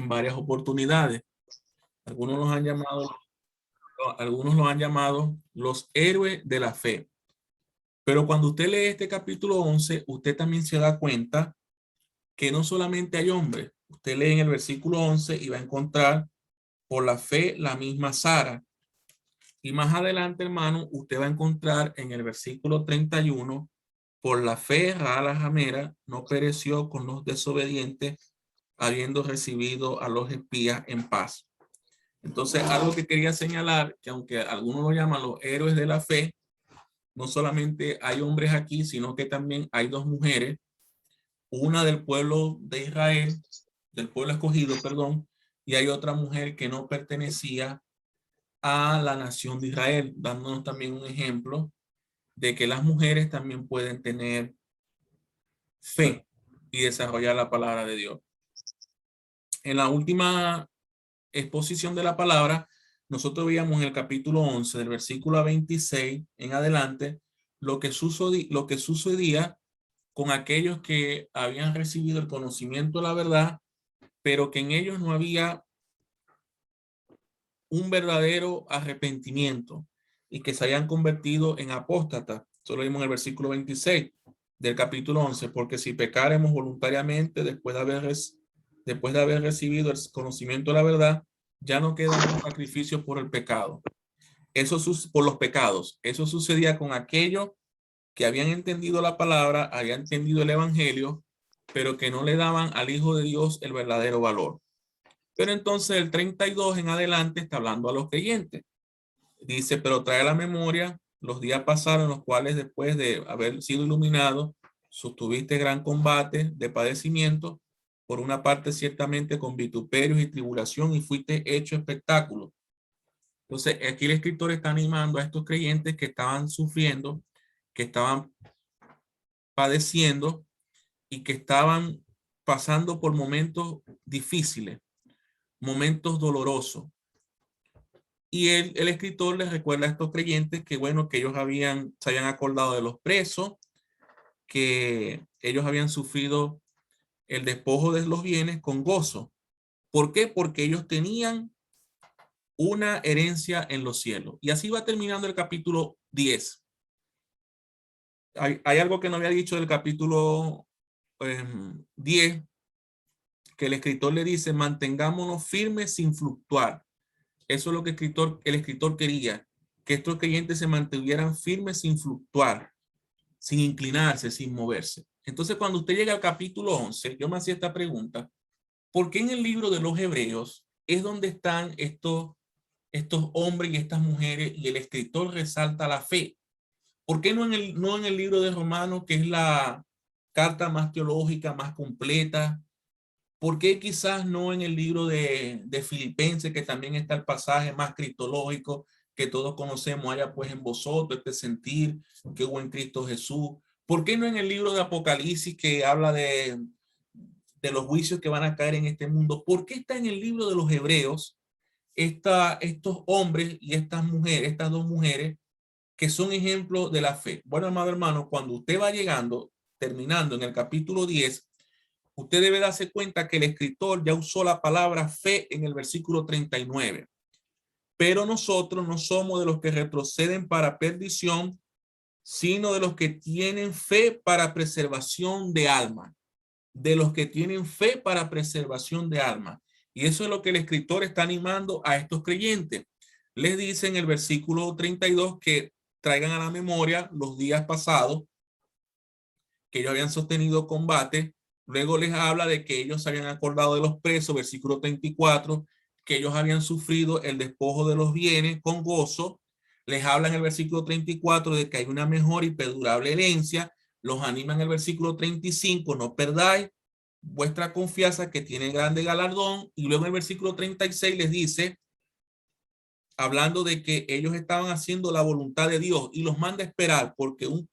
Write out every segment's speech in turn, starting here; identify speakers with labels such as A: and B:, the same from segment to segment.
A: varias oportunidades. Algunos los han llamado los héroes de la fe. Pero cuando usted lee este capítulo 11, usted también se da cuenta que no solamente hay hombres. Usted lee en el versículo 11 y va a encontrar por la fe la misma Sara. Y más adelante, hermano, usted va a encontrar en el versículo 31, por la fe Raab la ramera no pereció con los desobedientes, habiendo recibido a los espías en paz. Entonces, algo que quería señalar, que aunque algunos lo llaman los héroes de la fe, no solamente hay hombres aquí, sino que también hay dos mujeres, una del pueblo de Israel, del pueblo escogido, perdón, y hay otra mujer que no pertenecía a la nación de Israel, dándonos también un ejemplo de que las mujeres también pueden tener fe y desarrollar la palabra de Dios. En la última exposición de la palabra, nosotros veíamos en el capítulo 11, del versículo 26 en adelante, lo que sucedía con aquellos que habían recibido el conocimiento de la verdad, pero que en ellos no había un verdadero arrepentimiento y que se hayan convertido en apóstatas. Eso lo vimos en el versículo 26 del capítulo 11, porque si pecaremos voluntariamente después de haber recibido el conocimiento de la verdad, ya no queda un sacrificio por el pecado. Por los pecados. Eso sucedía con aquellos que habían entendido la palabra, habían entendido el evangelio, pero que no le daban al Hijo de Dios el verdadero valor. Pero entonces el 32 en adelante está hablando a los creyentes. Dice, pero trae a la memoria los días pasados en los cuales después de haber sido iluminado, sostuviste gran combate de padecimiento, por una parte ciertamente con vituperios y tribulación, y fuiste hecho espectáculo. Entonces aquí el escritor está animando a estos creyentes que estaban sufriendo, que estaban padeciendo y que estaban pasando por momentos difíciles, momentos dolorosos. Y el escritor les recuerda a estos creyentes que, bueno, que ellos se habían acordado de los presos, que ellos habían sufrido el despojo de los bienes con gozo. ¿Por qué? Porque ellos tenían una herencia en los cielos. Y así va terminando el capítulo 10. Hay algo que no había dicho del capítulo 10, que el escritor le dice, mantengámonos firmes sin fluctuar. Eso es lo que el escritor quería, que estos creyentes se mantuvieran firmes sin fluctuar, sin inclinarse, sin moverse. Entonces, cuando usted llega al capítulo 11, yo me hacía esta pregunta, ¿por qué en el libro de los Hebreos es donde están estos hombres y estas mujeres y el escritor resalta la fe? ¿Por qué no en el libro de Romanos, que es la carta más teológica, más completa? ¿Por qué quizás no en el libro de Filipenses, que también está el pasaje más cristológico que todos conocemos, haya pues en vosotros este sentir que hubo en Cristo Jesús? ¿Por qué no en el libro de Apocalipsis, que habla de los juicios que van a caer en este mundo? ¿Por qué está en el libro de los Hebreos estos hombres y estas mujeres, estas dos mujeres, que son ejemplos de la fe? Bueno, amado hermano, cuando usted va terminando en el capítulo 10, usted debe darse cuenta que el escritor ya usó la palabra fe en el versículo 39. Pero nosotros no somos de los que retroceden para perdición, sino de los que tienen fe para preservación de alma. De los que tienen fe para preservación de alma. Y eso es lo que el escritor está animando a estos creyentes. Les dice en el versículo 32 que traigan a la memoria los días pasados, que ellos habían sostenido combate. Luego les habla de que ellos se habían acordado de los presos, versículo 34, que ellos habían sufrido el despojo de los bienes con gozo. Les habla en el versículo 34 de que hay una mejor y perdurable herencia. Los anima en el versículo 35, no perdáis vuestra confianza que tiene grande galardón. Y luego en el versículo 36 les dice, hablando de que ellos estaban haciendo la voluntad de Dios, y los manda a esperar porque aún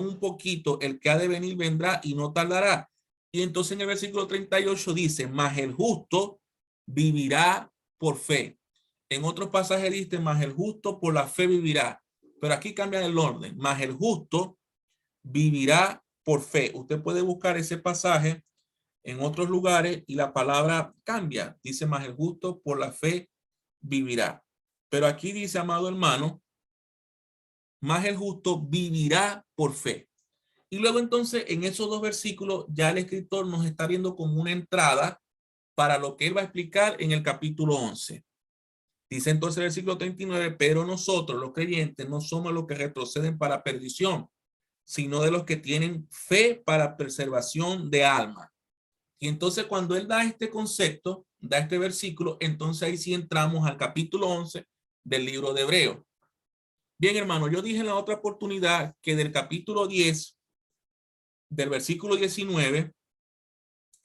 A: un poquito el que ha de venir vendrá y no tardará. Y entonces en el versículo 38 dice, mas el justo vivirá por fe. En otros pasajes dice, mas el justo por la fe vivirá. Pero aquí cambian el orden, mas el justo vivirá por fe. Usted puede buscar ese pasaje en otros lugares y la palabra cambia. Dice, más el justo por la fe vivirá. Pero aquí dice, amado hermano, más el justo vivirá por fe. Y luego entonces en esos dos versículos ya el escritor nos está viendo como una entrada para lo que él va a explicar en el capítulo 11. Dice entonces el versículo 39, pero nosotros los creyentes no somos los que retroceden para perdición, sino de los que tienen fe para preservación de alma. Y entonces cuando él da este concepto, da este versículo, entonces ahí sí entramos al capítulo 11 del libro de Hebreos. Bien, hermano, yo dije en la otra oportunidad que del capítulo 10, del versículo 19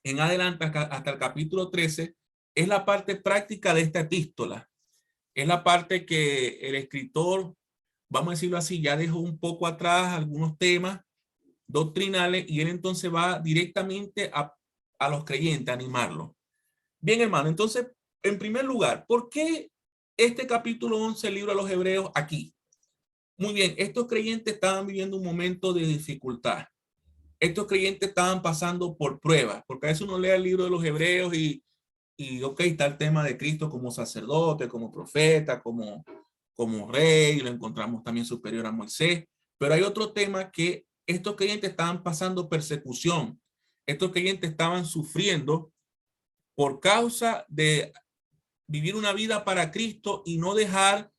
A: en adelante hasta el capítulo 13, es la parte práctica de esta epístola. Es la parte que el escritor, vamos a decirlo así, ya dejó un poco atrás algunos temas doctrinales y él entonces va directamente a los creyentes a animarlos. Bien, hermano, entonces, en primer lugar, ¿por qué este capítulo 11 del libro a los Hebreos aquí? Muy bien, estos creyentes estaban viviendo un momento de dificultad. Estos creyentes estaban pasando por pruebas, porque a veces uno lee el libro de los Hebreos y ok, está el tema de Cristo como sacerdote, como profeta, como rey, lo encontramos también superior a Moisés, pero hay otro tema que estos creyentes estaban pasando persecución, estos creyentes estaban sufriendo por causa de vivir una vida para Cristo y no dejar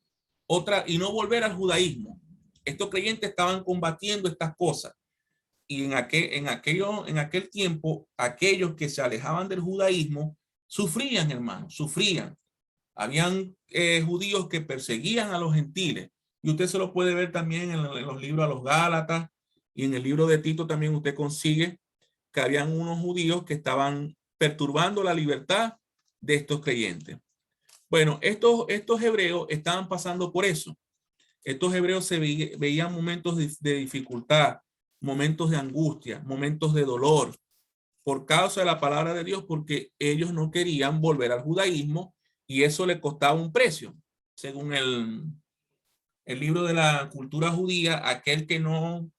A: otra y no volver al judaísmo. Estos creyentes estaban combatiendo estas cosas y en aquel tiempo aquellos que se alejaban del judaísmo sufrían, hermanos, sufrían. Habían judíos que perseguían a los gentiles y usted se lo puede ver también en los libros a los Gálatas y en el libro de Tito también usted consigue que habían unos judíos que estaban perturbando la libertad de estos creyentes. Bueno, estos hebreos estaban pasando por eso. Estos hebreos se veían momentos de dificultad, momentos de angustia, momentos de dolor, por causa de la palabra de Dios, porque ellos no querían volver al judaísmo y eso le costaba un precio. Según el libro de la cultura judía, aquel que no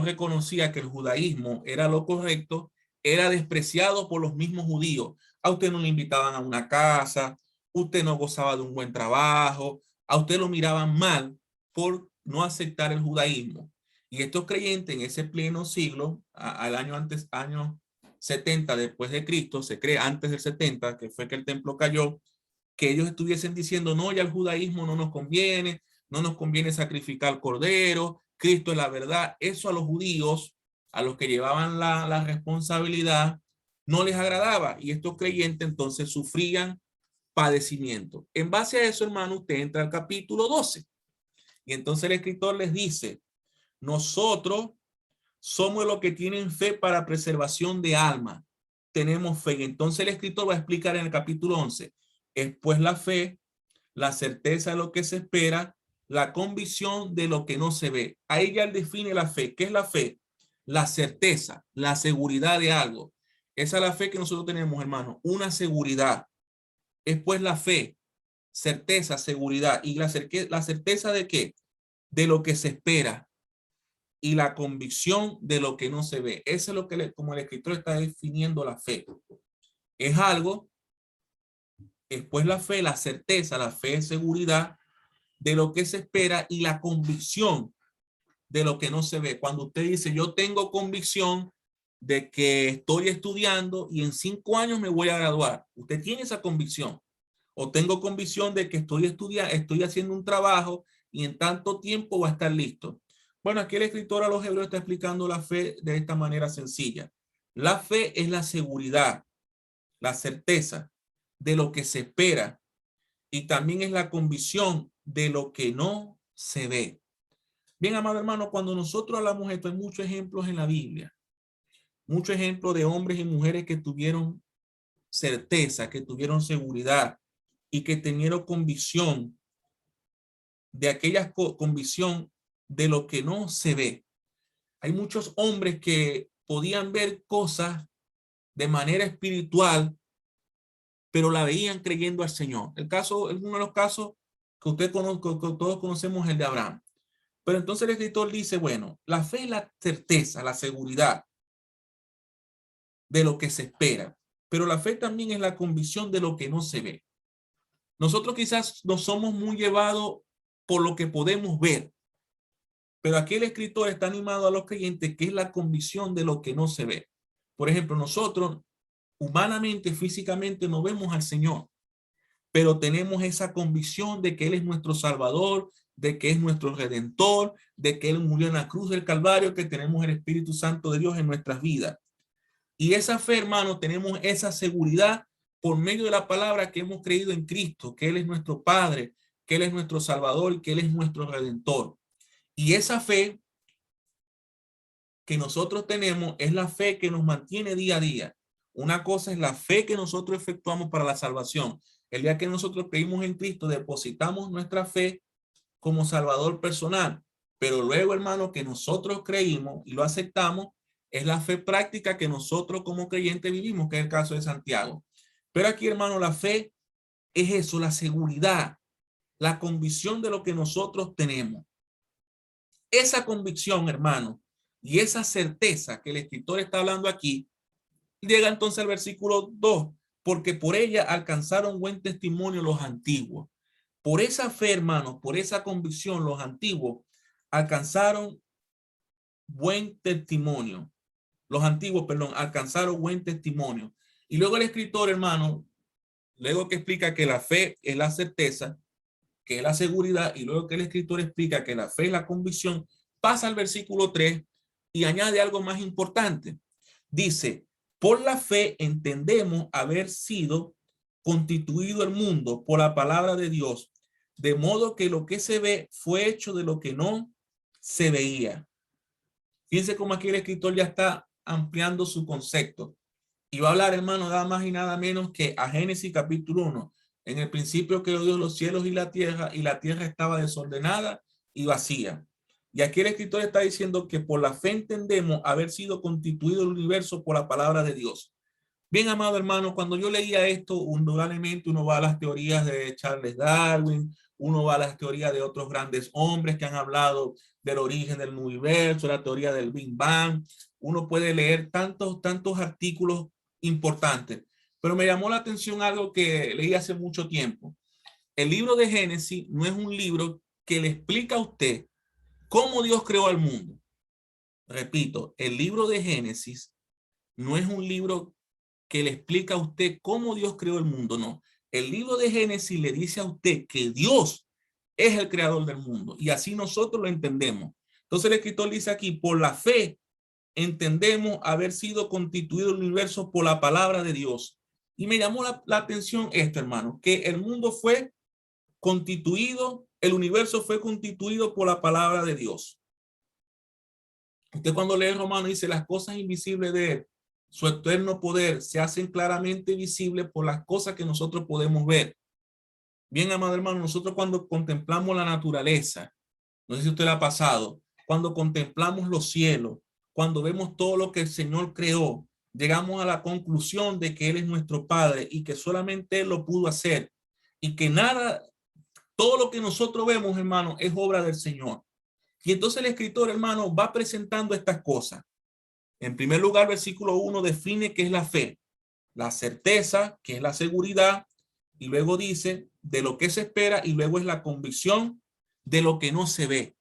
A: reconocía que el judaísmo era lo correcto, era despreciado por los mismos judíos. A usted no le invitaban a una casa, usted no gozaba de un buen trabajo, a usted lo miraban mal por no aceptar el judaísmo. Y estos creyentes en ese pleno siglo, al año 70 después de Cristo, se cree antes del 70, que fue que el templo cayó, que ellos estuviesen diciendo, no, ya el judaísmo no nos conviene sacrificar cordero, Cristo es la verdad. Eso a los judíos, a los que llevaban la responsabilidad, no les agradaba y estos creyentes entonces sufrían padecimiento. En base a eso, hermano, usted entra al capítulo 12 y entonces el escritor les dice, nosotros somos los que tienen fe para preservación de alma. Tenemos fe. Y entonces el escritor va a explicar en el capítulo 11, es pues la fe, la certeza de lo que se espera, la convicción de lo que no se ve. Ahí ya él define la fe. ¿Qué es la fe? La certeza, la seguridad de algo. Esa es la fe que nosotros tenemos, hermano, una seguridad. Es pues la fe, certeza, seguridad. ¿Y la certeza de qué? De lo que se espera y la convicción de lo que no se ve. Eso es lo que, como el escritor está definiendo la fe. Es algo, después la fe, la certeza, la fe es seguridad de lo que se espera y la convicción de lo que no se ve. Cuando usted dice, yo tengo convicción de que estoy estudiando y en 5 años me voy a graduar. Usted tiene esa convicción. O tengo convicción de que estoy estudiando, estoy haciendo un trabajo y en tanto tiempo va a estar listo. Bueno, aquí el escritor a los hebreos está explicando la fe de esta manera sencilla. La fe es la seguridad, la certeza de lo que se espera y también es la convicción de lo que no se ve. Bien, amado hermano, cuando nosotros hablamos de esto, hay muchos ejemplos en la Biblia, muchos ejemplos de hombres y mujeres que tuvieron certeza, que tuvieron seguridad y que tenieron convicción de aquella convicción de lo que no se ve. Hay muchos hombres que podían ver cosas de manera espiritual, pero la veían creyendo al Señor. Uno de los casos que usted conoce, que todos conocemos, el de Abraham. Pero entonces el escritor dice, bueno, la fe es la certeza, la seguridad de lo que se espera, pero la fe también es la convicción de lo que no se ve. Nosotros quizás no somos muy llevados por lo que podemos ver, pero aquí el escritor está animado a los creyentes que es la convicción de lo que no se ve. Por ejemplo, nosotros humanamente, físicamente no vemos al Señor, pero tenemos esa convicción de que Él es nuestro Salvador, de que es nuestro Redentor, de que Él murió en la cruz del Calvario, que tenemos el Espíritu Santo de Dios en nuestras vidas. Y esa fe, hermano, tenemos esa seguridad por medio de la palabra que hemos creído en Cristo, que Él es nuestro Padre, que Él es nuestro Salvador y que Él es nuestro Redentor. Y esa fe que nosotros tenemos es la fe que nos mantiene día a día. Una cosa es la fe que nosotros efectuamos para la salvación. El día que nosotros creímos en Cristo, depositamos nuestra fe como Salvador personal. Pero luego, hermano, que nosotros creímos y lo aceptamos, es la fe práctica que nosotros como creyentes vivimos, que es el caso de Santiago. Pero aquí, hermano, la fe es eso, la seguridad, la convicción de lo que nosotros tenemos. Esa convicción, hermano, y esa certeza que el escritor está hablando aquí, llega entonces al versículo 2, porque por ella alcanzaron buen testimonio los antiguos. Por esa fe, hermano, por esa convicción, los antiguos alcanzaron buen testimonio. Los antiguos, perdón, alcanzaron buen testimonio. Y luego el escritor, hermano, luego que explica que la fe es la certeza, que es la seguridad, y luego que el escritor explica que la fe es la convicción, pasa al versículo 3 y añade algo más importante. Dice, por la fe entendemos haber sido constituido el mundo por la palabra de Dios, de modo que lo que se ve fue hecho de lo que no se veía. Fíjense cómo aquí el escritor ya está ampliando su concepto. Y va a hablar, hermano, nada más y nada menos que a Génesis capítulo 1. En el principio creó Dios los cielos y la tierra estaba desordenada y vacía. Y aquí el escritor está diciendo que por la fe entendemos haber sido constituido el universo por la palabra de Dios. Bien, amado hermano, cuando yo leía esto, indudablemente uno va a las teorías de Charles Darwin, uno va a las teorías de otros grandes hombres que han hablado del origen del universo, la teoría del Big Bang. Uno puede leer tantos artículos importantes, pero me llamó la atención algo que leí hace mucho tiempo. El libro de Génesis no es un libro que le explica a usted cómo Dios creó al mundo. Repito, el libro de Génesis no es un libro que le explica a usted cómo Dios creó el mundo, no. El libro de Génesis le dice a usted que Dios es el creador del mundo y así nosotros lo entendemos. Entonces el escritor dice aquí, por la fe entendemos haber sido constituido el universo por la palabra de Dios. Y me llamó la atención esto, hermano, que el mundo fue constituido, el universo fue constituido por la palabra de Dios. Usted cuando lee Romano dice las cosas invisibles de él, su eterno poder, se hacen claramente visibles por las cosas que nosotros podemos ver. Bien, amado hermano, nosotros cuando contemplamos la naturaleza, no sé si usted le ha pasado, cuando contemplamos los cielos, cuando vemos todo lo que el Señor creó, llegamos a la conclusión de que Él es nuestro Padre y que solamente Él lo pudo hacer y que nada, todo lo que nosotros vemos, hermano, es obra del Señor. Y entonces el escritor, hermano, va presentando estas cosas. En primer lugar, versículo 1 define qué es la fe, la certeza, que es la seguridad, y luego dice de lo que se espera, y luego es la convicción de lo que no se ve.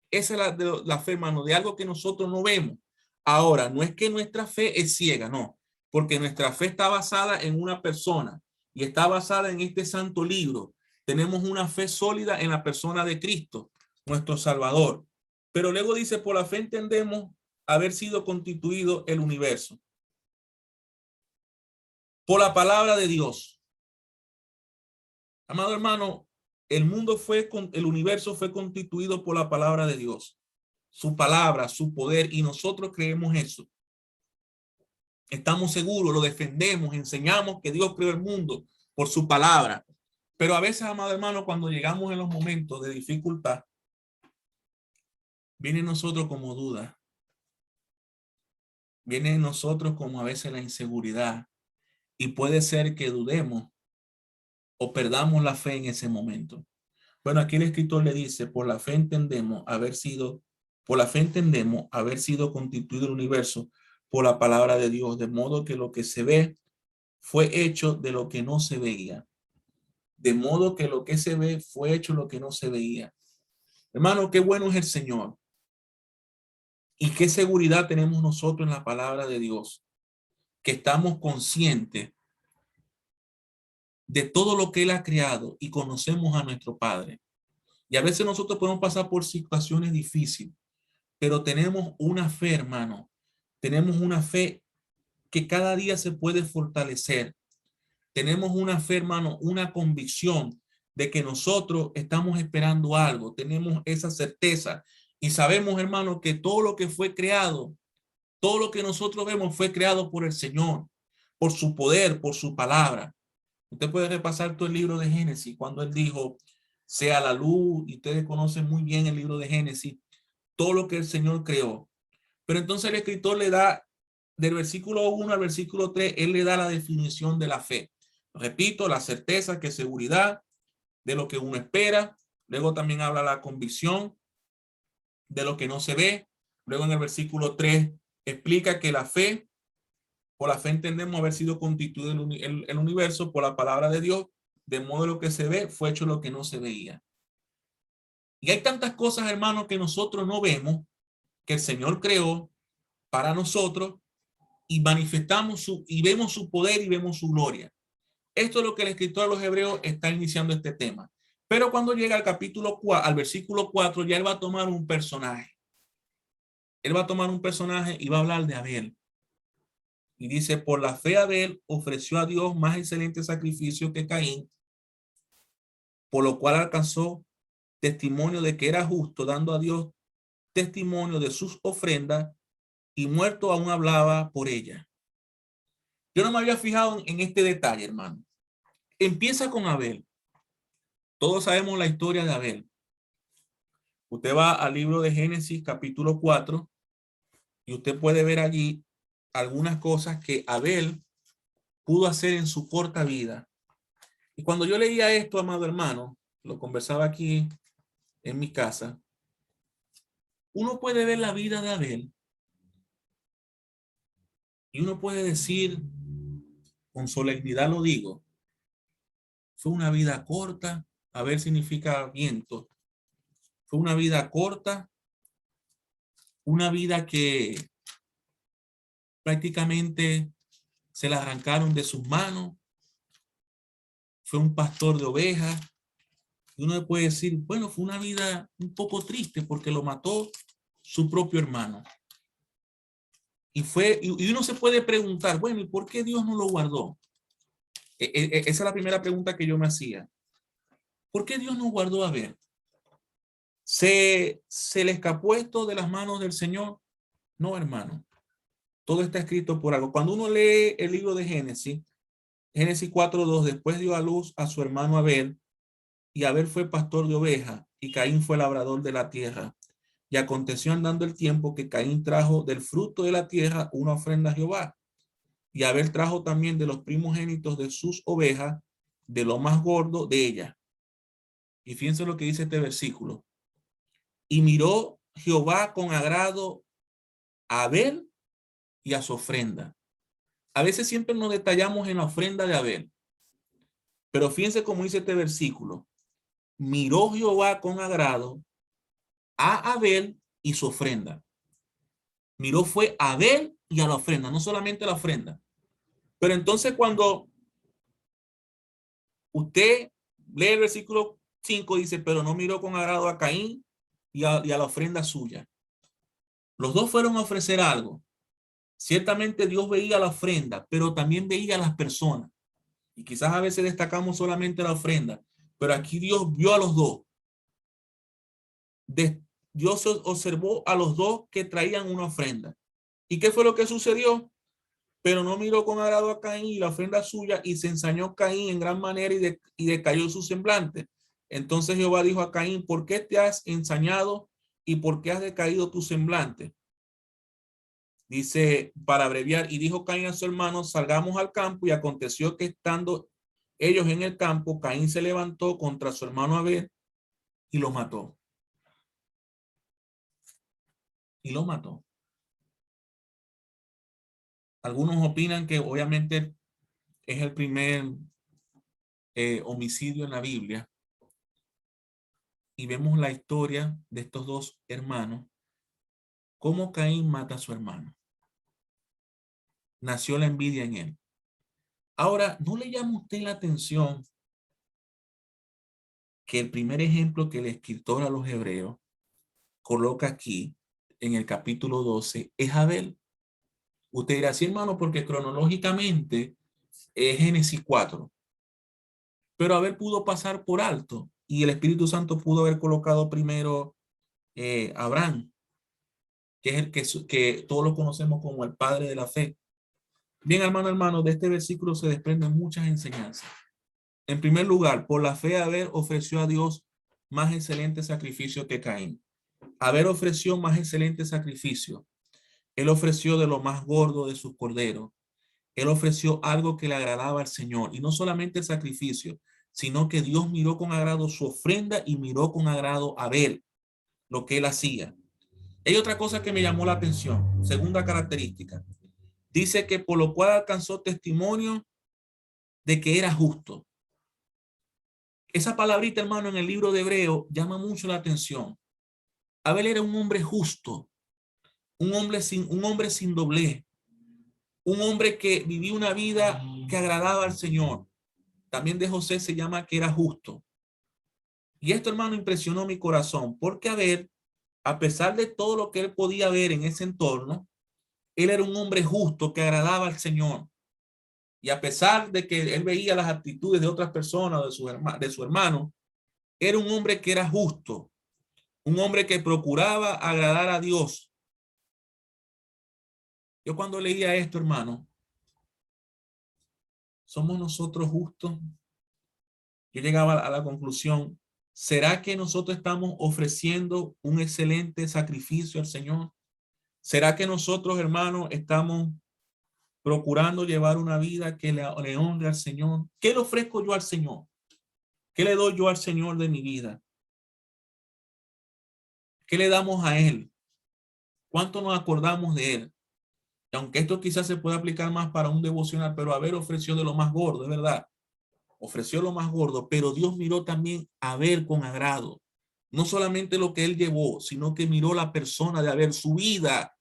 A: Esa es la fe, hermano, de algo que nosotros no vemos. Ahora, no es que nuestra fe es ciega, no, porque nuestra fe está basada en una persona y está basada en este santo libro. Tenemos una fe sólida en la persona de Cristo, nuestro Salvador. Pero luego dice, por la fe entendemos haber sido constituido el universo. Por la palabra de Dios. Amado hermano, el universo fue constituido por la palabra de Dios. Su palabra, su poder, y nosotros creemos eso. Estamos seguros, lo defendemos, enseñamos que Dios creó el mundo por su palabra. Pero a veces, amado hermano, cuando llegamos en los momentos de dificultad, viene en nosotros como duda. Viene en nosotros como a veces la inseguridad. Y puede ser que dudemos o perdamos la fe en ese momento. Bueno, aquí el escritor le dice, por la fe entendemos haber sido constituido el universo por la palabra de Dios, de modo que lo que se ve fue hecho de lo que no se veía. De modo que lo que se ve fue hecho lo que no se veía. Hermano, qué bueno es el Señor. Y qué seguridad tenemos nosotros en la palabra de Dios, que estamos conscientes de todo lo que Él ha creado y conocemos a nuestro Padre. Y a veces nosotros podemos pasar por situaciones difíciles, pero tenemos una fe, hermano. Tenemos una fe que cada día se puede fortalecer. Tenemos una fe, hermano, una convicción de que nosotros estamos esperando algo. Tenemos esa certeza y sabemos, hermano, que todo lo que fue creado, todo lo que nosotros vemos fue creado por el Señor, por su poder, por su palabra. Usted puede repasar todo el libro de Génesis cuando él dijo, sea la luz, y ustedes conocen muy bien el libro de Génesis, todo lo que el Señor creó. Pero entonces el escritor le da, del versículo 1 al versículo 3, él le da la definición de la fe. Repito, la certeza, que seguridad de lo que uno espera. Luego también habla la convicción de lo que no se ve. Luego en el versículo 3 explica que la fe, por la fe entendemos haber sido constituido el universo por la palabra de Dios, de modo que lo que se ve fue hecho lo que no se veía. Y hay tantas cosas, hermanos, que nosotros no vemos, que el Señor creó para nosotros, y manifestamos y vemos su poder y vemos su gloria. Esto es lo que el escritor de los Hebreos está iniciando este tema. Pero cuando llega al capítulo 4, al versículo 4, ya él va a tomar un personaje. Él va a tomar un personaje y va a hablar de Abel. Y dice, por la fe Abel ofreció a Dios más excelente sacrificio que Caín, por lo cual alcanzó testimonio de que era justo, dando a Dios testimonio de sus ofrendas, y muerto aún hablaba por ella. Yo no me había fijado en este detalle, hermano. Empieza con Abel. Todos sabemos la historia de Abel. Usted va al libro de Génesis capítulo 4 y usted puede ver allí algunas cosas que Abel pudo hacer en su corta vida. Y cuando yo leía esto, amado hermano, lo conversaba aquí en mi casa, uno puede ver la vida de Abel y uno puede decir, con solemnidad lo digo, fue una vida corta. Abel significa viento. Fue una vida corta, una vida que prácticamente se la arrancaron de sus manos. Fue un pastor de ovejas. Y uno puede decir, bueno, fue una vida un poco triste porque lo mató su propio hermano. Y uno se puede preguntar, bueno, ¿y por qué Dios no lo guardó? Esa es la primera pregunta que yo me hacía. ¿Por qué Dios no guardó a Abel? ¿Se le escapó esto de las manos del Señor? No, hermano. Todo está escrito por algo. Cuando uno lee el libro de Génesis, Génesis 4:2, después dio a luz a su hermano Abel, y Abel fue pastor de ovejas, y Caín fue labrador de la tierra. Y aconteció andando el tiempo que Caín trajo del fruto de la tierra una ofrenda a Jehová. Y Abel trajo también de los primogénitos de sus ovejas, de lo más gordo de ellas. Y fíjense lo que dice este versículo. Y miró Jehová con agrado a Abel y a su ofrenda. A veces siempre nos detallamos en la ofrenda de Abel. Pero fíjense cómo dice este versículo. Miró Jehová con agrado a Abel y su ofrenda. Miró fue a Abel y a la ofrenda, no solamente la ofrenda. Pero entonces cuando usted lee el versículo 5, dice, pero no miró con agrado a Caín y a la ofrenda suya. Los dos fueron a ofrecer algo. Ciertamente Dios veía la ofrenda, pero también veía a las personas. Y quizás a veces destacamos solamente la ofrenda, pero aquí Dios vio a los dos. Dios observó a los dos que traían una ofrenda. ¿Y qué fue lo que sucedió? Pero no miró con agrado a Caín y la ofrenda suya, y se ensañó Caín en gran manera y decayó su semblante. Entonces Jehová dijo a Caín, ¿por qué te has ensañado y por qué has decaído tu semblante? Dice, para abreviar, y dijo Caín a su hermano, salgamos al campo, y aconteció que estando ellos en el campo, Caín se levantó contra su hermano Abel y lo mató. Y lo mató. Algunos opinan que obviamente es el primer homicidio en la Biblia. Y vemos la historia de estos dos hermanos, cómo Caín mata a su hermano. Nació la envidia en él. Ahora, ¿no le llama a usted la atención que el primer ejemplo que el escritor a los hebreos coloca aquí en el capítulo 12 es Abel? Usted dirá, sí, hermano, porque cronológicamente es Génesis 4, pero Abel pudo pasar por alto y el Espíritu Santo pudo haber colocado primero Abraham, que es el que todos lo conocemos como el padre de la fe. Bien, hermano, de este versículo se desprenden muchas enseñanzas. En primer lugar, por la fe Abel ofreció a Dios más excelente sacrificio que Caín. Abel ofreció más excelente sacrificio. Él ofreció de lo más gordo de sus corderos. Él ofreció algo que le agradaba al Señor. Y no solamente el sacrificio, sino que Dios miró con agrado su ofrenda y miró con agrado a Abel, lo que él hacía. Hay otra cosa que me llamó la atención. Segunda característica. Dice que por lo cual alcanzó testimonio de que era justo. Esa palabrita, hermano, en el libro de Hebreo llama mucho la atención. Abel era un hombre justo, un hombre sin doblez, un hombre que vivía una vida que agradaba al Señor. También de José se llama que era justo. Y esto, hermano, impresionó mi corazón, porque Abel, a pesar de todo lo que él podía ver en ese entorno, él era un hombre justo que agradaba al Señor. Y a pesar de que él veía las actitudes de otras personas, de su hermano, era un hombre que era justo, un hombre que procuraba agradar a Dios. Yo cuando leía esto, hermano, ¿somos nosotros justos? Yo llegaba a la conclusión, ¿será que nosotros estamos ofreciendo un excelente sacrificio al Señor? ¿Será que nosotros, hermanos, estamos procurando llevar una vida que le honre al Señor? ¿Qué le ofrezco yo al Señor? ¿Qué le doy yo al Señor de mi vida? ¿Qué le damos a Él? ¿Cuánto nos acordamos de Él? Y aunque esto quizás se pueda aplicar más para un devocional, pero Abel ofreció de lo más gordo, es verdad. Ofreció lo más gordo, pero Dios miró también a Abel con agrado. No solamente lo que él llevó, sino que miró la persona de Abel, su vida.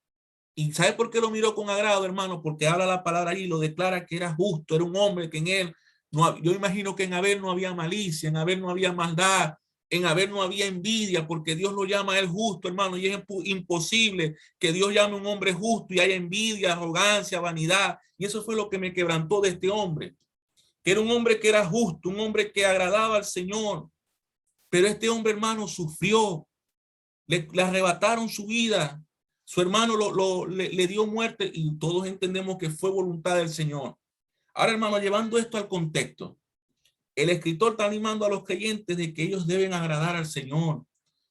A: ¿Y sabe por qué lo miró con agrado, hermano? Porque habla la palabra ahí, lo declara que era justo, era un hombre que en él, no, yo imagino que en Abel no había malicia, en Abel no había maldad, en Abel no había envidia, porque Dios lo llama a él justo, hermano, y es imposible que Dios llame a un hombre justo y haya envidia, arrogancia, vanidad. Y eso fue lo que me quebrantó de este hombre, que era un hombre que era justo, un hombre que agradaba al Señor. Pero este hombre, hermano, sufrió, le arrebataron su vida, su hermano le dio muerte y todos entendemos que fue voluntad del Señor. Ahora, hermano, llevando esto al contexto, el escritor está animando a los creyentes de que ellos deben agradar al Señor,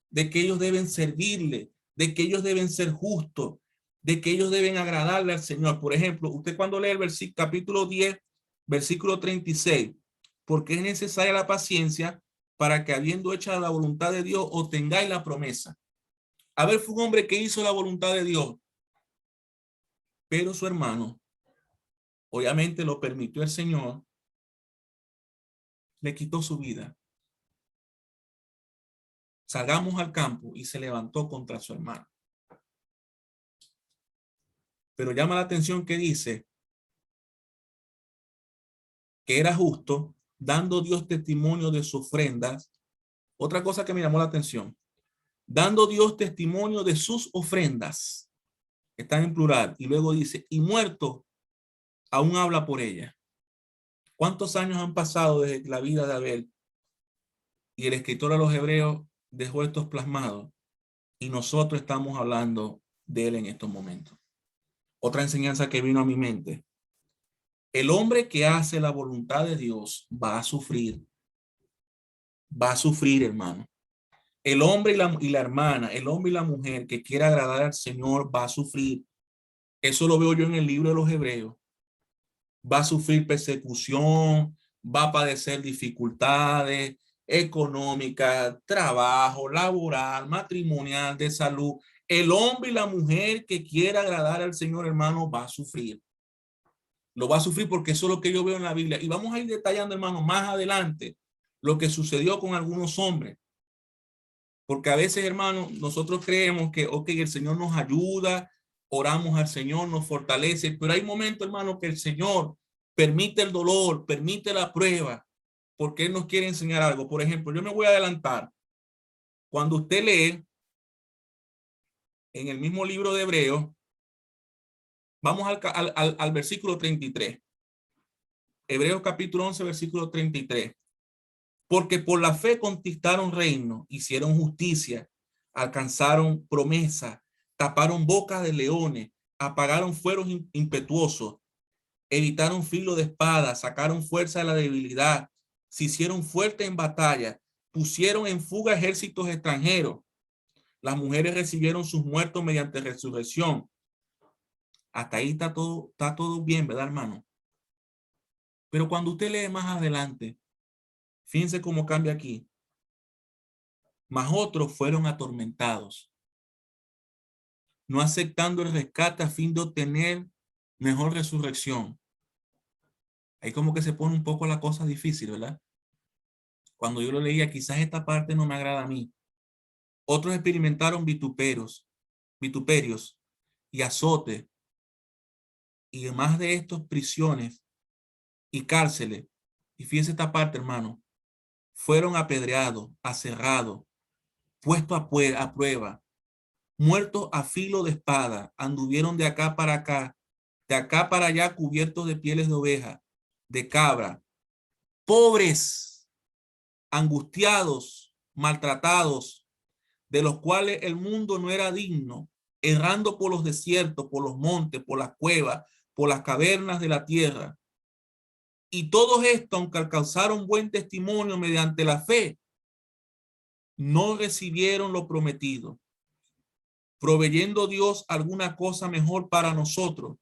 A: de que ellos deben servirle, de que ellos deben ser justos, de que ellos deben agradarle al Señor. Por ejemplo, usted cuando lee el capítulo 10, versículo 36, porque es necesaria la paciencia para que habiendo hecho la voluntad de Dios obtengáis la promesa. Abel fue un hombre que hizo la voluntad de Dios, pero su hermano, obviamente lo permitió el Señor, le quitó su vida. Salgamos al campo y se levantó contra su hermano. Pero llama la atención que dice que era justo, dando Dios testimonio de sus ofrendas. Otra cosa que me llamó la atención, dando Dios testimonio de sus ofrendas, están en plural, y luego dice, y muerto, aún habla por ella. ¿Cuántos años han pasado desde la vida de Abel? Y el escritor a los hebreos dejó estos plasmados, y nosotros estamos hablando de él en estos momentos. Otra enseñanza que vino a mi mente, el hombre que hace la voluntad de Dios va a sufrir, hermano. El hombre y la hermana, el hombre y la mujer que quiera agradar al Señor va a sufrir. Eso lo veo yo en el libro de los Hebreos. Va a sufrir persecución, va a padecer dificultades económicas, trabajo, laboral, matrimonial, de salud. El hombre y la mujer que quiera agradar al Señor, hermano, va a sufrir. Lo va a sufrir porque eso es lo que yo veo en la Biblia. Y vamos a ir detallando, hermano, más adelante lo que sucedió con algunos hombres. Porque a veces, hermano, nosotros creemos que, ok, el Señor nos ayuda, oramos al Señor, nos fortalece, pero hay momentos, hermano, que el Señor permite el dolor, permite la prueba, porque Él nos quiere enseñar algo. Por ejemplo, yo me voy a adelantar. Cuando usted lee en el mismo libro de Hebreos, vamos al versículo 33. Hebreos capítulo 11, versículo 33. Porque por la fe conquistaron reino, hicieron justicia, alcanzaron promesa, taparon bocas de leones, apagaron fueros impetuosos, evitaron filo de espada, sacaron fuerza de la debilidad, se hicieron fuertes en batalla, pusieron en fuga ejércitos extranjeros. Las mujeres recibieron sus muertos mediante resurrección. Hasta ahí está todo bien, ¿verdad, hermano? Pero cuando usted lee más adelante, fíjense cómo cambia aquí. Mas otros fueron atormentados, no aceptando el rescate a fin de obtener mejor resurrección. Ahí como que se pone un poco la cosa difícil, ¿verdad? Cuando yo lo leía, quizás esta parte no me agrada a mí. Otros experimentaron vituperios y azotes, y además de estos, prisiones y cárceles. Y fíjense esta parte, hermano. Fueron apedreados, aserrados, puestos a prueba, muertos a filo de espada, anduvieron de acá para acá, de acá para allá, cubiertos de pieles de oveja, de cabra, pobres, angustiados, maltratados, de los cuales el mundo no era digno, errando por los desiertos, por los montes, por las cuevas, por las cavernas de la tierra. Y todos estos, aunque alcanzaron buen testimonio mediante la fe, no recibieron lo prometido, proveyendo Dios alguna cosa mejor para nosotros,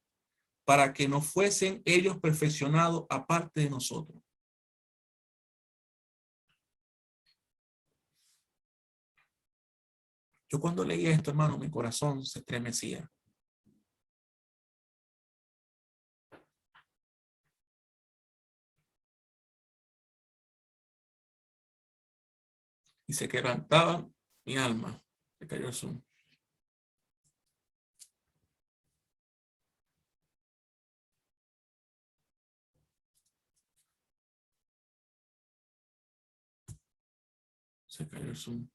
A: para que no fuesen ellos perfeccionados aparte de nosotros. Yo cuando leí esto, hermano, mi corazón se estremecía. Y se quebrantaba mi alma. Se cayó el Zoom. Se cayó el Zoom.